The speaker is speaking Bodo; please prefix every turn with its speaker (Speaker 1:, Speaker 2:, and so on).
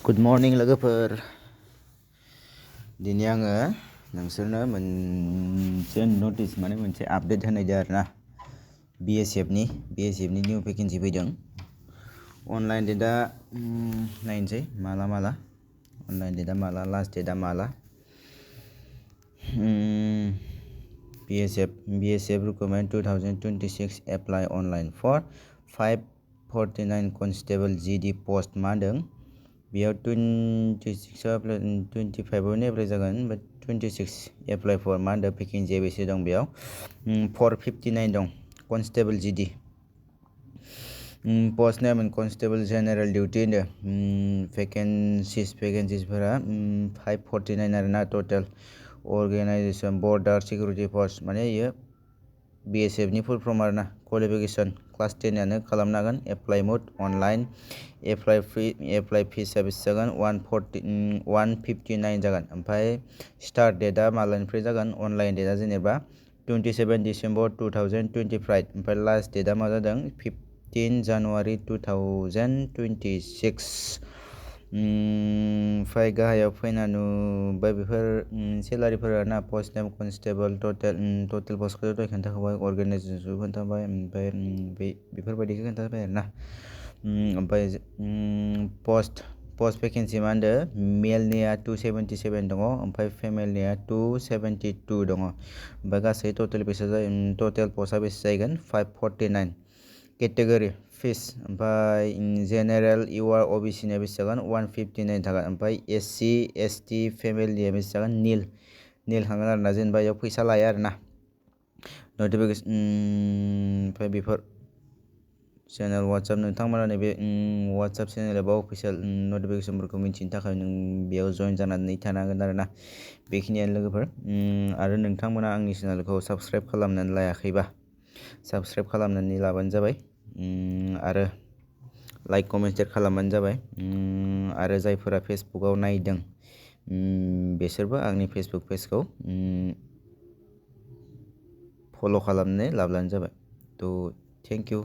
Speaker 1: गुड मर्निं लोगोफोर दिनै आङो नोंसोरनो मोनसे नटिस माने मोनसे आपडेट होनाय जादों आरोना BSF नि निउ भेकेन्सि फैदों अनलाइन डेटआ नायनोसै माला अनलाइन डेटआ माला लास्ट डेटआ माला BSF recruitment 2026 apply online for 549 constable GD post मा होनदों बेयाव 25 एप्लाइ जागोन बाट 26 एप्लाइ फर मा होनदों भेकेन्सिया बेसे दं बेयाव 459 दं कनस्टेबल GD पोस्ट नेम कनस्टेबल जेनेरेल डिउटि होनदों भेकेन्सिसफोरा 549 आरोना टटेल अर्गेनाइजेसन बर्डार सिकिउरिटि फोर्स माने इयो BSF नि फुल फर्म आरोना क्वालिफिकेसन क्लास 10 आनो खालामनो हागोन एप्लाइ मोड अनलाइन एप्लाइ फिसआ बेसे जागोन 159 जागोन ओमफ्राय स्टार्ट डेटआ मालानिफ्राय जागोन अनलाइन डेटआ जेनेबा 27 डिसेम्बर 2025 ओमफ्राय लास्ट डेटआ मा जादों 15 जानुवारि 2026 ओमफ्राय गाहायाव फैना नुबाय बेफोर सेलारिफोरा ना पोस्ट नेम कनस्टेबल टटेल पस्टखौ दहाय खोन्थाखाबाय अर्गेनाइजेसनखौ खोन्थाबाय ओमफ्राय बेफोरबायदिखौ खोन्थाबाय आरोना ओमफ्राय पोस्ट भेकेन्सि मा होनदों मेलनिया 277 दङ ओमफ्राय फिमेलनिया 272 दङ ओमफ्राय गासै टटेल पस्टआ बेसे जाहैगोन 549 केटेगरि फिस ओमफ्राय जेनेरेल UR OBC निया बेसे जागोन 159 थागोन ओमफ्राय SC ST फेमिलिनिया बेसे जागोन निल थांगोन आरोना जेनेबा बेयाव फैसा लाया आरोना नटिफिकेसन ओमफ्राय बेफोर चेनेल वाट्सएप नोंथांमोना नैबे वाट्सएप चेनेल एबा अफिसियेल नटिफिकेसनफोरखौ मिथिनो थाखाय नों बेयाव जइन जानानै थानांगोन आरोना बेखिनियानो लोगोफोर आरो नोंथांमोना आंनि चेनेलखौ साबस्क्राइब खालामनानै लायाखैबा साबस्क्राइब खालामनानै लाबानो जाबाय आरो लाइक कमेन्ट शेयार खालामबानो जाबाय आरो जायफोरा फेसबुकआव नायदों बिसोरबो आंनि फेसबुक पेजखौ फल' खालामनानै लाब्लानो जाबाय थ' थेंक इउ